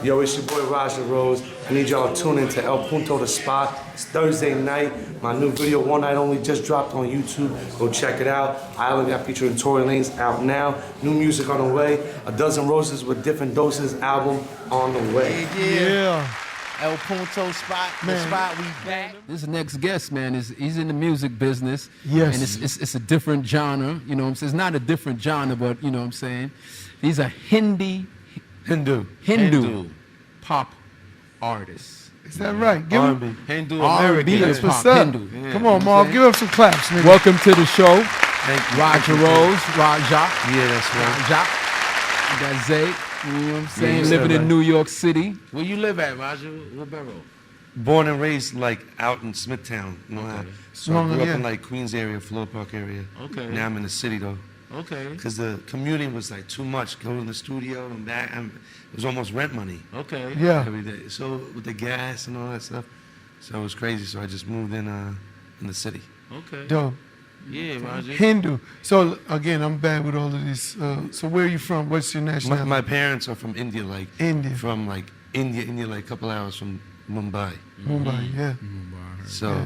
Yo, it's your boy Raja Rose. I need y'all to tune in to Punto The Spot. It's Thursday night. My new video, One Night Only, just dropped on YouTube. Go check it out. I only got featuring Tory Lanez out now. New music on the way. A Dozen Roses with Different Doses album on the way. Yeah. El Punto Spot, the spot we back. This next guest, man, he's in the music business. Yes. And it's a different genre, you know what I'm saying? It's not a different genre, but you know what I'm saying? He's a Hindu pop artist. Is that right? Give him Hindu R&B American. is That's what's pop, up. Hindu. Yeah. Come on, Marv. Give him some claps, nigga. Welcome to the show. Thank you. Raja Rose, Raja. Yeah, that's right. Raja. You got Zay, you know what I'm saying? you Living said in right. New York City. Where you live at, Roger? What borough? Born and raised like out in Smithtown. You know, Okay. so I grew up in like Queens area, Floyd Park area. Okay. Now I'm in the city though. Okay. Because the commuting was like too much. Going to the studio and back, it was almost rent money Okay. Yeah. every day. So with the gas and all that stuff, so it was crazy. So I just moved in the city. Okay. Dope. Yeah, Roger. Hindu. So, again, I'm bad with all of this. So where are you from? What's your nationality? My parents are from India, like India. from like India, like a couple hours from Mumbai. Mumbai, yeah. So Yeah.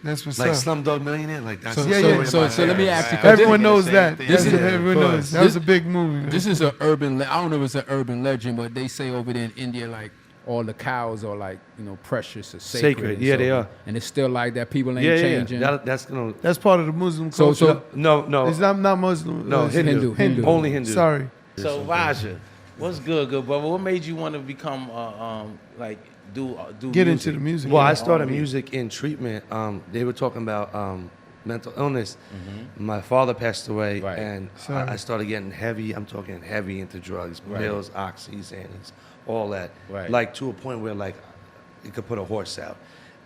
That's what's like up. Slumdog Millionaire, like that's So- the yeah, story yeah. of So my let me parents. ask you, 'cause Everyone This- knows that. This That's is- what everyone of knows. That course. was a big movie. Man. this is an urban, I don't know if it's an urban legend, but they say over there in India, like, all the cows are like, you know, precious or sacred. Sacred, and yeah, so- they are. And it's still like that. People ain't Yeah, changing. that's gonna. That's part of the Muslim So- culture. so- It's not Muslim. No, it's Hindu. Only Hindu. Sorry. So, Roger, what's good brother? What made you want to become, like, do Get music? into the music. Well, yeah. I started R&B. music in treatment. They were talking about mental illness. My father passed away, Right. and Sorry. I started getting heavy. I'm talking heavy into drugs, Right. pills, oxy, Xannies, all that. Right. Like to a point where like it could put a horse out.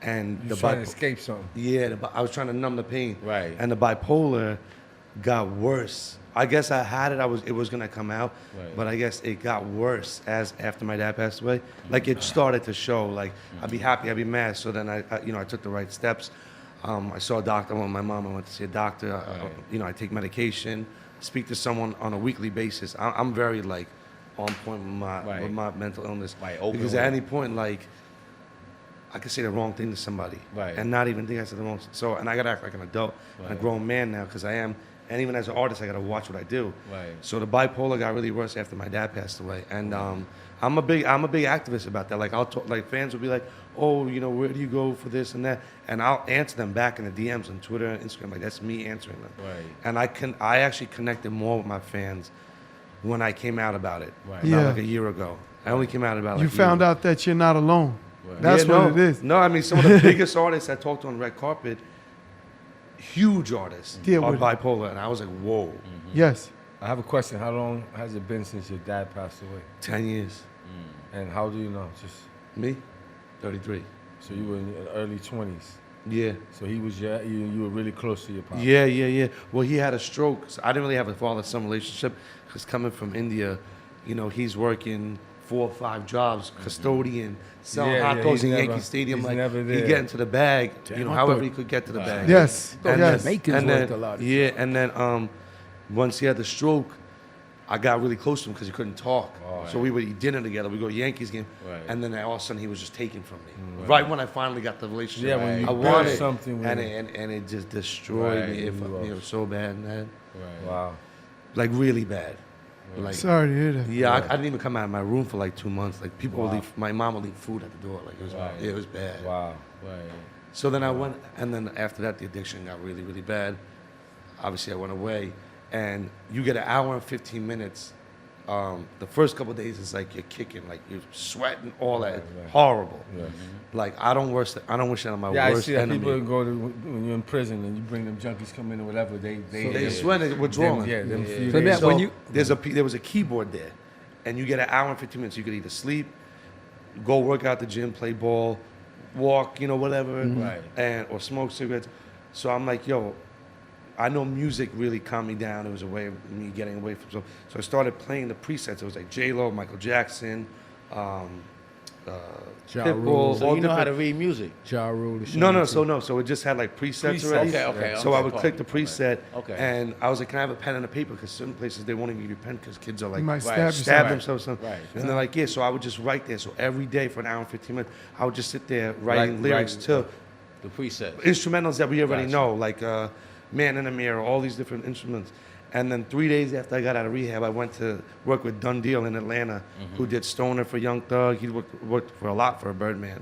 And You the trying to bipo- escape something. Yeah, I was trying to numb the pain. Right. And the bipolar got worse. I guess I had it. It was gonna come out, Right. but I guess it got worse after my dad passed away. Like it started to show. Like I'd be happy, I'd be mad. So then I took the right steps. I saw a doctor. I went with my mom. I went to see a doctor. I take medication. Speak to someone on a weekly basis. I'm very like on point with my mental illness. Right, open Because with at it. any point, like I could say the wrong thing to somebody, Right. and not even think I said the wrong. So, and I gotta act like an adult, and a Right. grown man now, because I am. And even as an artist, I gotta watch what I do. Right. So the bipolar got really worse after my dad passed away, and I'm a big activist about that. Like I'll talk, like fans will be like, oh, where do you go for this and that, and I'll answer them back in the DMs on Twitter and Instagram. Like that's me answering them. Right. And I actually connected more with my fans when I came out about it. Right. About Yeah. like a year ago. I only came out about like You a year found ago. out that you're not alone. Right. That's Yeah, what it is. No, I mean some of the biggest artists I talked to on red carpet, huge artists, Deal are with it. bipolar, and I was like, whoa, Yes. I have a question. How long has it been since your dad passed away? 10 years. And how do you know? Just Me, 33. so you were in your early 20s. Yeah. So he was you were really close to your pop. Yeah. Well, he had a stroke. So I didn't really have a father-son relationship because coming from India, he's working 4 or 5 jobs, custodian, selling Yeah, hot yeah, dogs he's in never- Yankee Stadium. he's Like never he there. get into the bag, Damn, I however thought- he could get to the bag. Yes. And Yes. Macon's and worth then, a lot. yeah, and then once he had the stroke, I got really close to him because he couldn't talk. Oh, so we would eat dinner together. We go to Yankees game, Right. and then all of a sudden he was just taken from me. Right when I finally got the relationship, Yeah, when you I build wanted something with and him. it just destroyed Right, me. It you fucked me lost. up so bad, man. Right. Wow. Like really bad. Like Sorry to hear that. yeah, I didn't even come out of my room for like 2 months. Like people would Wow. leave. My mom would leave food at the door. Like it was, Right. it was bad. Wow. Right. So then I went, and then after that, the addiction got really, really bad. Obviously, I went away, and you get an hour and 15 minutes. The first couple of days is like you're kicking, like you're sweating, all that, Right. horrible. Yeah. Like I don't wish that on my Yeah, I worst see that enemy. people go to when you're in prison and you bring them junkies come in or whatever. They They sweat and withdrawing. Them few So days. that- So when you- there was a keyboard there, and you get an hour and 15 minutes. You could either sleep, go work out the gym, play ball, walk, whatever, Right. or smoke cigarettes. So I'm like, yo, I know music really calmed me down. It was a way of me getting away from so I started playing the presets. It was like J-Lo, Michael Jackson, Ja Pitbull. Rule. So all you know how to different- read music. Ja Rule. No. So it just had like presets already. Okay. So I would click the Okay. preset, Okay. and I was like, "Can I have a pen and a paper?" Because certain places they won't even give you a pen because kids are like You might Right. stab yourself. themselves. Right. And they're like, "Yeah." So I would just write there. So every day for an hour and 15 minutes, I would just sit there writing lyrics to The preset. instrumentals that we already Gotcha. know, like Man in the Mirror, all these different instruments. And then 3 days after I got out of rehab, I went to work with Dun Deal in Atlanta, who did Stoner for Young Thug. He worked for a lot for Birdman.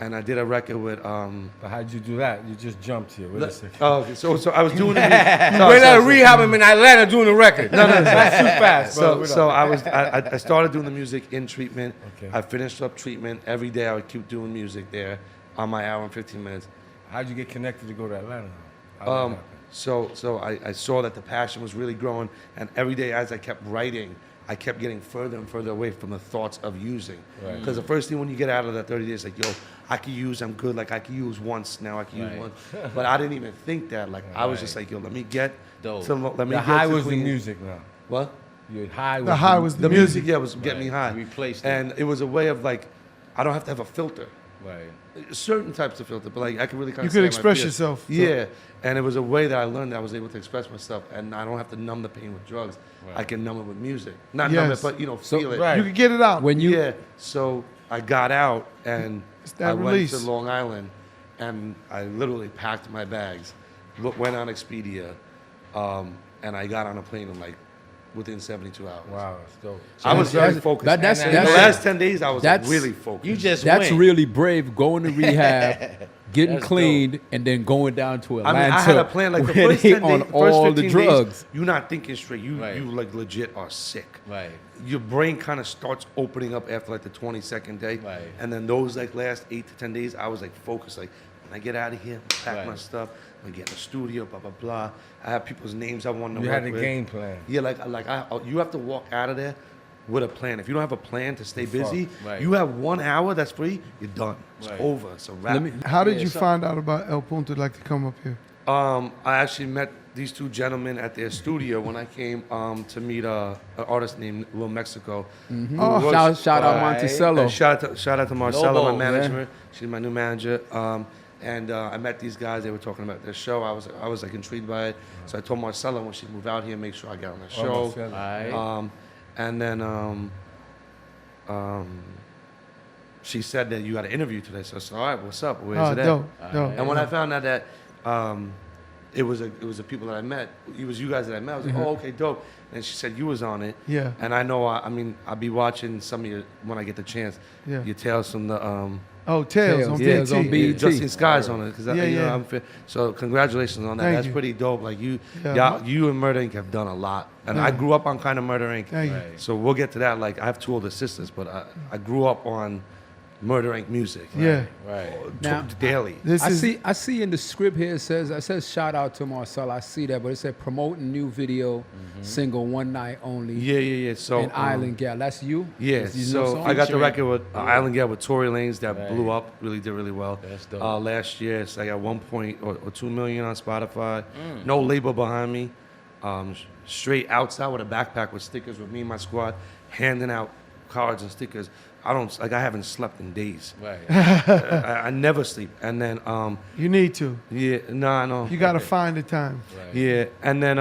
And I did a record with. But how'd you do that? You just jumped here. Wait a second. Oh, okay. So I was doing the Right out of rehab, I'm in Atlanta doing the record. No, that's too fast. Bro. So I started doing the music in treatment. Okay. I finished up treatment. Every day I would keep doing music there on my hour and 15 minutes. How'd you get connected to go to Atlanta? How'd that happen? So I saw that the passion was really growing, and every day as I kept writing, I kept getting further and further away from the thoughts of using. Because the first thing when you get out of that 30 days, like, yo, I could use, I'm good, like I could use once, now I can use Right. once. But I didn't even think that. Like I was just like, yo, let me get Dope. to, let me The get high to was the clean- music now. What? Your high was The high was The music, yeah, was getting me high. You replaced it. And it was a way of like, I don't have to have a filter. Right. Certain types of filter, but like I could really kind You of could express yourself. Yeah, and it was a way that I learned that I was able to express myself, and I don't have to numb the pain with drugs. Right. I can numb it with music, not numb it, Yes. but feel it. right. You could get it out. When you Yeah. So I got out and It's that I release. went to Long Island, and I literally packed my bags, went on Expedia, and I got on a plane in like within 72 hours. Wow, that's dope. I was very that's- focused. that's- And that's- the last 10 days, I was like, that's- really focused. You just That's went. really brave. Going to rehab, getting That's cleaned, and then going down to I Atlanta. mean, I had a plan. Like the where first they 10 days, on first all 15 the drugs. days, you're not thinking straight. You Right. like legit are sick. Right. Your brain kind of starts opening up after like the 22nd day, Right. and then those like last 8 to 10 days, I was like focused. Like when I get out of here, pack my Right. stuff, I get in the studio, blah blah blah. I have people's names I want to You work had a with. game plan. Yeah, you have to walk out of there with a plan. If you don't have a plan to stay busy, Right. you have 1 hour that's free, you're done. It's Right. over. It's a wrap. How did Yeah, you so- find out about El Punto like to come up here? I actually met these two gentlemen at their studio when I came to meet an artist named Lil Mexico. Oh, who was- Shout out Right. Monticello. and shout out to Marcella, Lobo, my manager. She's my new manager. And I met these guys. They were talking about their show. I was like intrigued by it. So I told Marcella when she moved out here, make sure I get on the show. Marcella. Right. And then she said that you got an interview today. So I said, all right, what's up? Where's Oh, it at? dope, dope. And when I found out that it was the people that I met, it was you guys that I met, I was like, oh, okay, dope. And she said you was on it. Yeah. And I know, I mean, I'll be watching some of your, when I get the chance, Yeah. your tales from the, Oh, Tails on Tails BET. on BET. Justin Sky's on it. Cause Yeah, you know, yeah. so congratulations on that. Thank That's you. pretty dope. Like you Yeah. you and Murder Inc. have done a lot. And Yeah. I grew up on kind of Murder Inc. Thank you. Right. So we'll get to that. Like I have 2 older sisters, but I grew up on Murder Inc. music. Yeah. Right. Now, Daily. This is I see in the script here it says shout out to Marcella. I see that, but it said promoting new video single One Night Only. Yeah. So and Island Gal. That's you. Yeah, That's- you know so song? I got the Featuring- record with Island Gal with Tory Lanez that Right. blew up, really did really well. That's dope. Last year, it's like at 1 or 2 million on Spotify. Mm. No label behind me. Straight outside with a backpack with stickers with me and my squad, handing out cards and stickers. I haven't slept in days. Right. I never sleep. And then, you need to. yeah, no, I know. You got to find the time. Right. Yeah, and then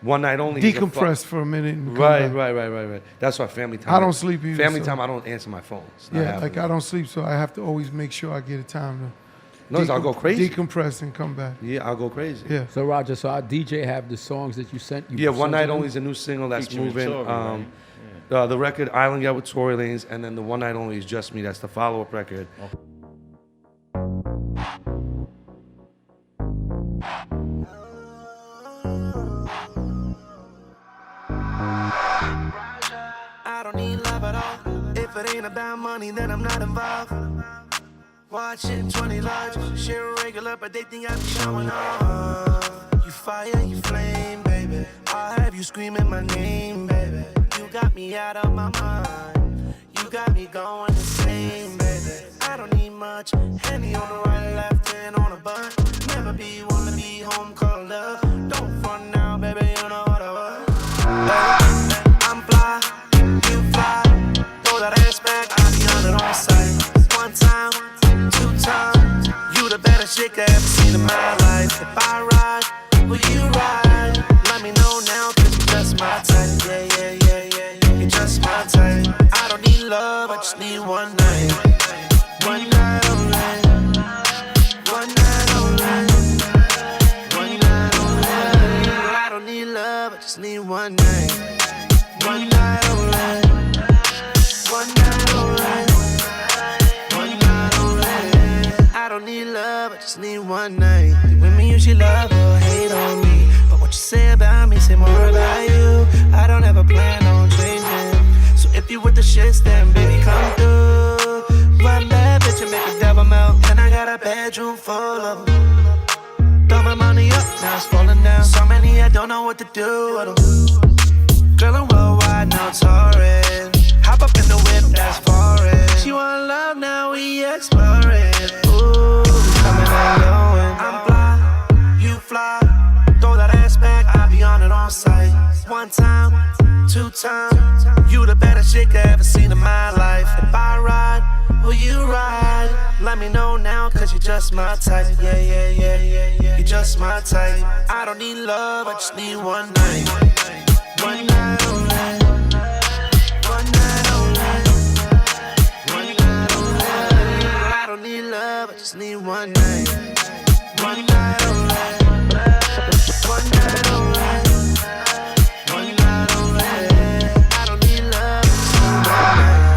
One Night Only. is a fu- Decompress for a minute. And come Right. back. That's why family time. I don't sleep either, Family so- time, I don't answer my phone. It's not Yeah, happening. like I don't sleep, so I have to always make sure I get a time to No, I'll go crazy. decompress and come back. Yeah, I'll go crazy. Yeah. So Roger, so our DJ have the songs that you sent. You Yeah, One sent Night to them? Only is a new single that's Featuring moving. Tory, right? The record Island Gal with Tory Lanez, and then the One Night Only is Just Me. That's the follow-up record. I don't need love at all. If it ain't about money, then I'm not involved. Watching 20 large, share regular, but they think I'm showing off. You fire, you flame, baby. I'll have you screaming my name, baby. You got me out of my mind. You got me going insane, baby. I don't need much. Henny on the right, left, and on the butt. Never be, wanna be home, call love. Don't front now, baby, you know what I was. I'm fly, you fly. Throw that ass back, I'll be love, I just need one night. One night only. One night only. One night only. I don't need love, I just need one night. One night only. One night only. One night only. I don't need love, I just need one night. The women usually love or hate on me, but what you say about me, say more about you. I don't ever plan on changing. So if you with the shits, then baby come through. One bad bitch and make a devil melt. And I got a bedroom full of them. Throw my money up, now it's falling down. So many I don't know what to do with them. Girl, I'm worldwide, now it's horrid. Hop up in the whip, that's foreign. She want love, now we exploring. Ooh, coming and going. I'm fly, you fly. Throw that ass back, I be on it on sight. One time, two times. You the baddest chick I ever seen in my life. If I ride, will you ride? Let me know now, cause you're just my type. Yeah. You're just my type. I don't need love, I just need one night. One night only. One night only. One night only. I don't need love, I just need one night. One night only. One night only. One night only. I don't need love, just need one night.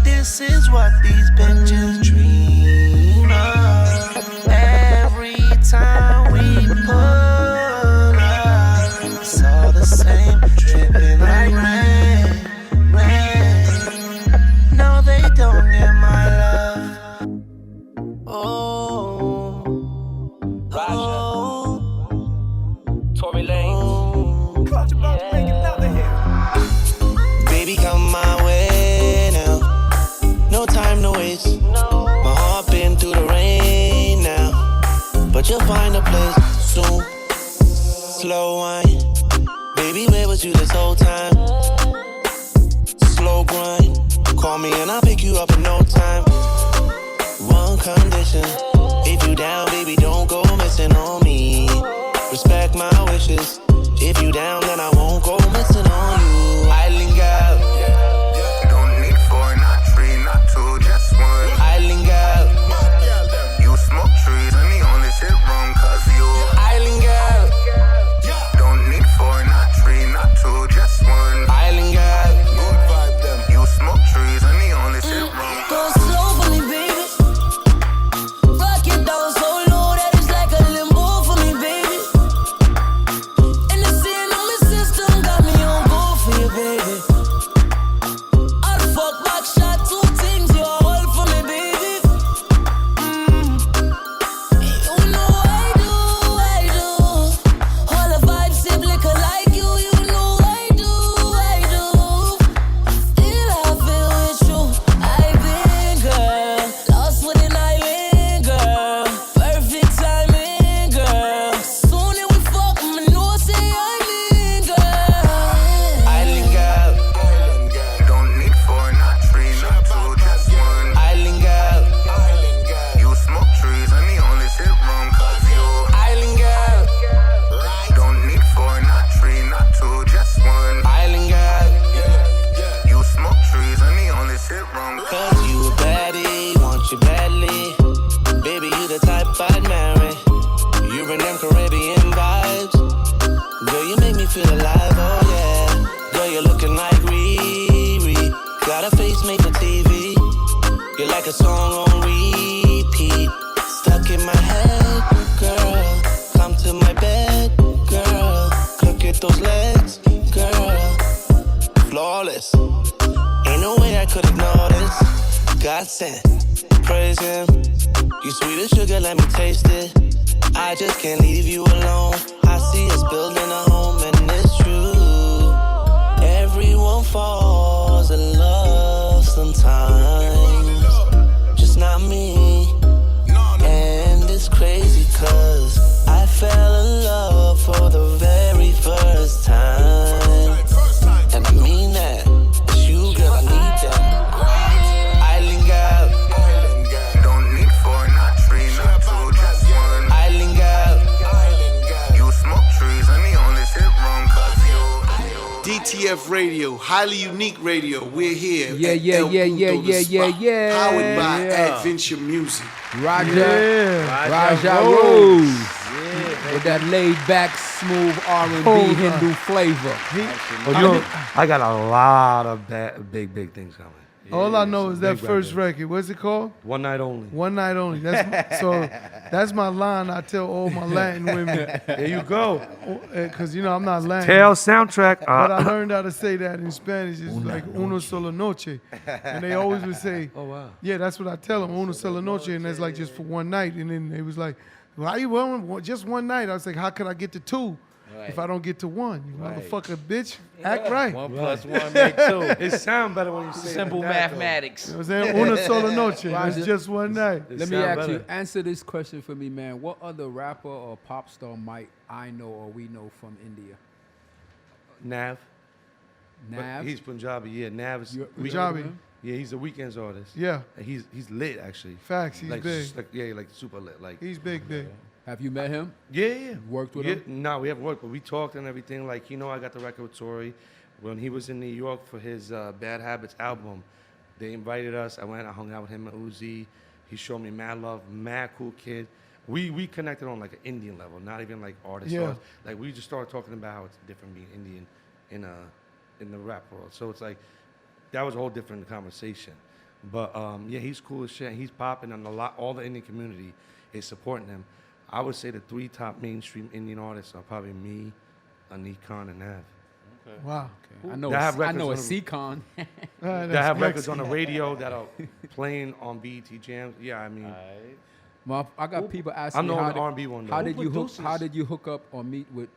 This is what these bitches dream of. Every time we pull up, it's all the same, dripping like rain. No, they don't get my love. Oh, Tory Lanez. Caught you about to make another hit. baby, come my way now. No time to waste. My heart been through the rain now, but you'll find a place soon. Slow wine, baby, where was you this whole time? Slow grind, call me and I'll pick you up in no time. One condition, if you down, baby, don't go missing on me. Respect my wishes. If you down, then I won't go missing on you. I linger. Don't need four, not three, not two, just one. I linger. You smoke trees and the only shit wrong cause you. I linger. Don't need four, not three, not two, just one. I linger. Good vibe them. You smoke trees and the only shit wrong. Go slow for me, baby. Rock it down so low that it's like a limbo for me, baby. And the sin on my system got me on go for you, baby. I'll fuck back shot, two things you all for me, baby. You know I do. All the vibes sip liquor like you know I do. Still I feel with you. I've been, girl, lost with an island, girl. Perfect timing, girl. Soon as we fuck, I'ma know say I'm in, girl. I linger. Don't need four, not three, not two, just one. I linger. You smoke trees and the only shit wrong cause you. I linger. Don't need four, not three, not two, just one. I linger. You smoke trees and the only shit wrong Cause you a baddie, want you badly. Baby, you the type I'd marry. You bring them Caribbean vibes. Girl, you make me feel alive, oh yeah. Girl, you're looking like Riri. Got a face made for TV. You're like a song on repeat. Stuck in my head, girl. Come to my bed, girl. Look at those legs, girl. Flawless. Ain't no way I could ignore this. God sent, praise him. You sweet as sugar, let me taste it. I just can't leave you alone. I see us building a home and it's true. Everyone falls in love sometimes, just not me. And it's crazy cause I fell in love for the very first time. And I mean that, it's you girl, I need that. I linger. Don't need four, not three, not two, just one. I linger. You smoke trees and the only shit wrong cause you. DTF radio, highly unique radio. We're here. Yeah, at yeah, El yeah, Punto yeah, The yeah, yeah, Spot, yeah. Powered by Yeah. Adventure Music. Raja Rose. With that laid back, smooth R&B Hindu flavor. I got a lot of big things coming. All I know is that big first record. record. What's it called? One Night Only. One Night Only. That's my line. I tell all my Latin women. There you go. Because, I'm not Latin. Tail soundtrack. But I learned how to say that in Spanish. It's like uno solo noche. And they always would say, Oh, wow. yeah, that's what I tell them, uno solo noche. And that's like just for one night. And then they was like, why you want just one night? I was like, how could I get to two if I don't get to one? You motherfucker, bitch. Act right. 1 + 1 make 2. It sounds better when you say Simple it like that, mathematics. You know what I'm saying? Una solo noche. Roger. It's just one night. It Let me sound ask you, better. answer this question for me, man. What other rapper or pop star might I know or we know from India? Nav. But Nav? he's Punjabi. Yeah, Nav is. Punjabi. Yeah, he's a Weekends artist. Yeah. And he's lit actually. Facts. He's like, big. like super lit. Like He's big. Have you met him? yeah. Worked with yeah, him? No, we haven't worked, but we talked and everything. Like I got the record with Tory when he was in New York for his Bad Habits album. They invited us. I hung out with him and Uzi. He showed me mad love, mad cool kid. We connected on like an Indian level, not even like artist. Yeah. Like we just started talking about how it's different being Indian in the rap world. So it's like that was a whole different conversation. But yeah, he's cool as shit. He's popping, and all the Indian community is supporting him. I would say the 3 top mainstream Indian artists are probably me, Anik Khan, and Nav. Wow. I know. They have I know a records on C-Con. They have records on the radio that are playing on BET Jams. Yeah, I mean, Well, I got people asking I'm me the how only R&B one, though. how Who did you hook up or meet with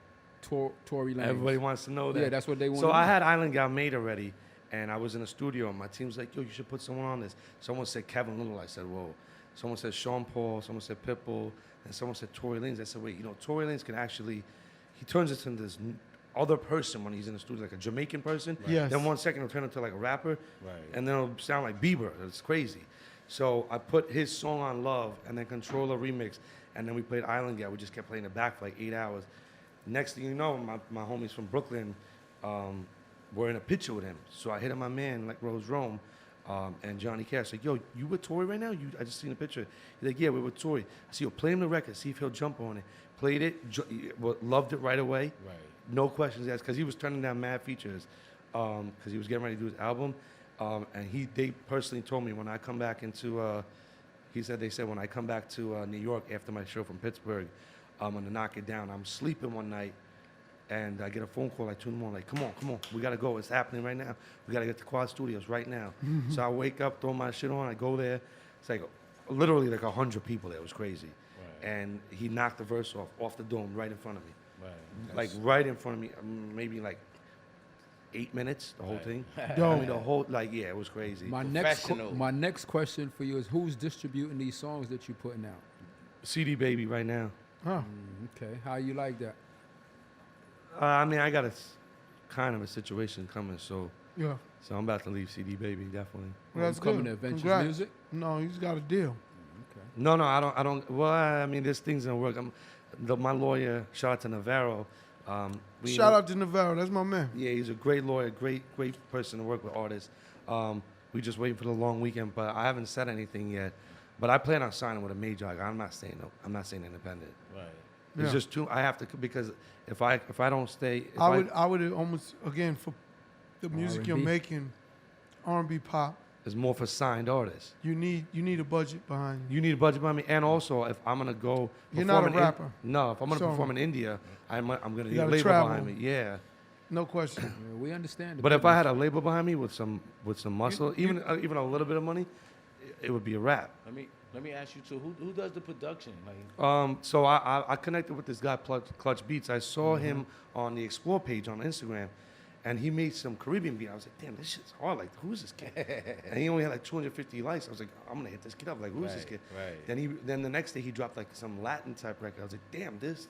Tory Lanez? everybody wants to know that. Yeah, that's what they want. So I had Island Gal made already, and I was in the studio, and my team's like, yo, you should put someone on this. Someone said Kevin Little. I said, whoa. Someone said Sean Paul. Someone said Pitbull. And someone said Tory Lanez. I said, wait, Tory Lanez can actually, he turns into this other person when he's in the studio, like a Jamaican person. Right. Yes. Then 1 second he'll turn into like a rapper. Right. And then it'll sound like Bieber. It's crazy. So I put his song on Love and then Controller remix. And then we played Island Gal. We just kept playing it back for like 8 hours. Next thing you know, my homies from Brooklyn were in a picture with him. So I hit up my man, like Rose Rome, and Johnny Cash. Like, yo, you with Tory right now? I just seen a picture. He's like, yeah, we're with Tory. I said, yo, play him the record, see if he'll jump on it. Played it, loved it right away. Right. No questions asked, because he was turning down mad features, because he was getting ready to do his album. And they personally told me when I come back into, they said when I come back to New York after my show from Pittsburgh, I'm gonna knock it down. I'm sleeping one night, and I get a phone call like 2 in the morning, like, come on, we gotta go. It's happening right now. We gotta get to Quad Studios right now. Mm-hmm. So I wake up, throw my shit on, I go there. It's like literally like 100 people there. It was crazy. Right. And he knocked the verse off the dome right in front of me. Right. Like right in front of me, maybe like 8 minutes, the whole thing. Dope. I mean, the whole, like, yeah, it was crazy. my next question for you is who's distributing these songs that you're putting out? CD Baby right now. Huh. Okay, how you like that? I mean, I got kind of a situation coming, so Yeah. I'm about to leave CD Baby, definitely. Well, that's coming good. to Adventures Congrats. Music? No, he's got a deal. No, I don't. Well, I mean, there's things that work. My lawyer, shout out to Navarro. Shout out to Navarro. That's my man. Yeah, he's a great lawyer, great person to work with artists. We just waiting for the long weekend, but I haven't said anything yet. But I plan on signing with a major. Like, I'm not staying independent. Right. It's Yeah. just too. I have to, because if I don't stay, I would almost, again, for the music you're R&B. making, R&B pop, it's more for signed artists. you need a budget behind you. You need a budget behind me, and also if I'm gonna go, You're not a perform in- rapper. No, if I'm gonna So- perform in India, I'm gonna need a gotta label travel. behind me. Yeah, No question. Yeah, we understand. the but if I business. had a label behind me with some muscle, even a little bit of money, it would be a rap. Let me ask you too. Who does the production? Like, So I connected with this guy, Clutch Beats. I saw him on the Explore page on Instagram, and he made some Caribbean beat. I was like, damn, this shit's hard. Like, who's this kid? And he only had like 250 likes. I was like, I'm gonna hit this kid up. Like, who's this kid? Right. Then the next day he dropped like some Latin type record. I was like, damn, this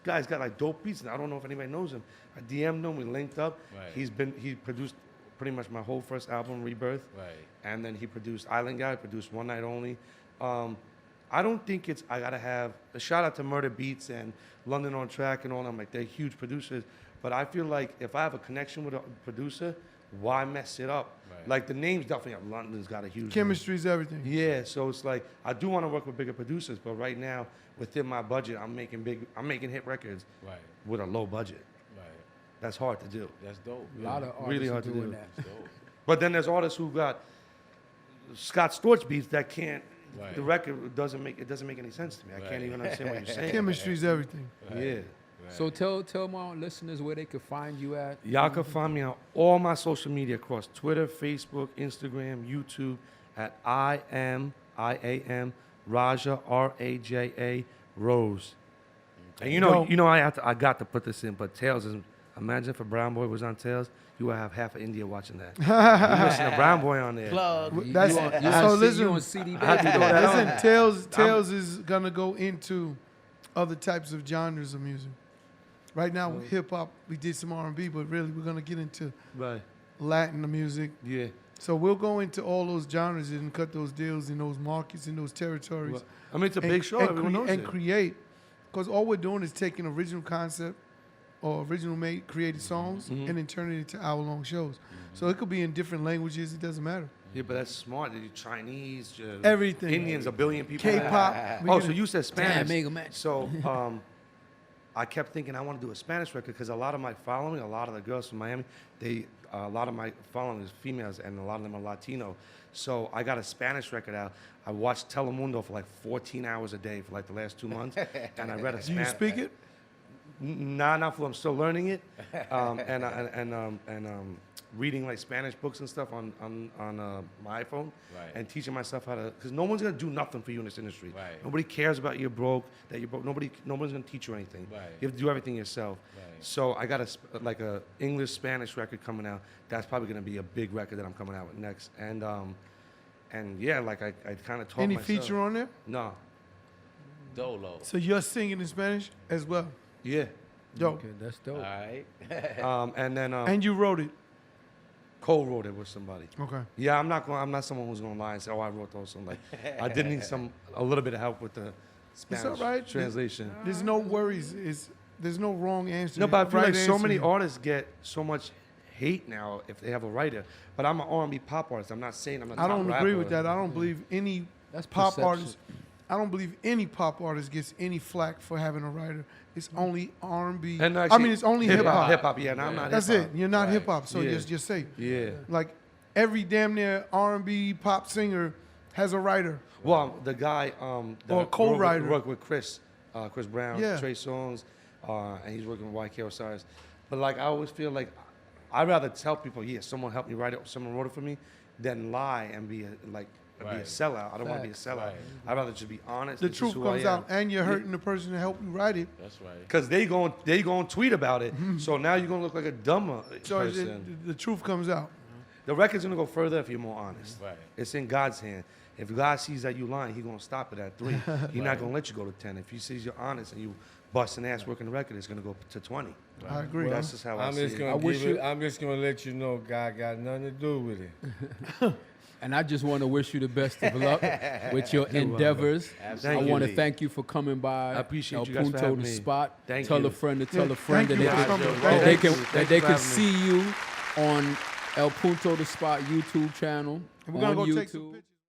guy's got like dope beats, and I don't know if anybody knows him. I DM'd him. We linked up. Right. He produced pretty much my whole first album, Rebirth. Right. And then he produced Island Guy, produced One Night Only. I don't think I gotta have a shout out to Murder Beats and London on Track and all them. Like, they're huge producers, But I feel like if I have a connection with a producer, why mess it up? Right. Like the names definitely, London's got a huge Chemistry's everything. name. Yeah, so it's like I do want to work with bigger producers, but right now within my budget, I'm making hit records Right. with a low budget. Right. That's hard to do. That's dope. A lot of artists Really are hard to doing do. that. Dope. But then there's artists who got Scott Storch beats that can't. Right. The record doesn't make any sense to me. I can't even understand what you're saying. Chemistry's everything. Yeah. So tell my listeners where they could find you at. Y'all can find me on all my social media across Twitter, Facebook, Instagram, YouTube at IAM Raja RAJA Rose. And you know I got to put this in, but Tails is. Imagine if a Brown Boy was on Tails, you would have half of India watching that. You listen to Brown Boy on there. Plug. That's so listen. You on CD I had to throw that on. Listen, Tails is gonna go into other types of genres of music. Right now, with hip hop, we did some R&B, but really we're gonna get into Right. Latin music. Yeah. So we'll go into all those genres and cut those deals in those markets, in those territories. Well, I mean, it's a big show. Everyone knows and it. create, because all we're doing is taking original concept or original created songs and then turning it into hour-long shows. So it could be in different languages. It doesn't matter. Yeah, but that's smart. You Chinese, Everything. Indians, a billion people. K-pop. Oh, so you said Spanish. Damn, mega match. So I kept thinking I want to do a Spanish record because a lot of my following, a lot of the girls from Miami, a lot of my following is females and a lot of them are Latino. So I got a Spanish record out. I watched Telemundo for like 14 hours a day for like the last 2 months, and I read a Spanish. Do you speak it? Nah, not full. I'm still learning it, and reading like Spanish books and stuff on my iPhone, Right. and teaching myself how to. Because no one's gonna do nothing for you in this industry. Right. Nobody cares about you're broke. That you're broke. Nobody's gonna teach you anything. Right. You have to do everything yourself. Right. So I got a English Spanish record coming out. That's probably gonna be a big record that I'm coming out with next. And yeah, like I kind of taught Any myself. feature on there? No. Dolo. So you're singing in Spanish as well? Yeah. Dope. Okay, that's dope. All right. And then And you wrote it? co-wrote it with somebody. Okay. Yeah, I'm not someone who's gonna lie and say, "Oh, I wrote those." So like, I did need a little bit of help with the Spanish all right. translation. There's no worries. There's no wrong answer. No, but I feel Right like so answer. many artists get so much hate now if they have a writer. But I'm an R&B pop artist. I'm not saying I'm a I don't top agree rapper. with that. I don't believe any That's pop perception. artist. I don't believe any pop artist gets any flack for having a writer. It's only R&B. And I actually, mean, it's only hip hop. Hip hop, yeah. And I'm not. That's hip-hop. it. You're not Right. hip hop, so Yeah. just say. Yeah. Like every damn near R&B pop singer has a writer. Well, the guy that Or a co-writer. worked with Chris Brown, Yeah. Trey Songz, and he's working with YK Osiris. But like, I always feel like I'd rather tell people, yeah, someone helped me write it, someone wrote it for me, than lie and be a Right. sellout. I don't want to be a Facts. sellout. Right. I'd rather just be honest. The This is truth who comes I am. out, and you're hurting the person to help you write it. That's right. Because they gon' tweet about it. So now you're gonna look like a dumber So person. the truth comes out. The record's gonna go further if you're more honest. Right. It's in God's hand. If God sees that you lying, He gonna stop it at 3. He's not gonna let you go to 10. If He sees you're honest and you busting ass working the record, it's gonna go to 20. I agree. That's just how I I'm see just it. gonna I'm just gonna let you know God got nothing to do with it. And I just want to wish you the best of luck with your endeavors. Absolutely. I want to thank you for coming by. I appreciate El you guys for Punto having The me. Spot. Thank tell you. a friend to tell a friend Thank that you they for can, coming. that they can, Thank that you they for can having see you on El Punto The Spot YouTube channel. And we're gonna on go YouTube. take some pictures.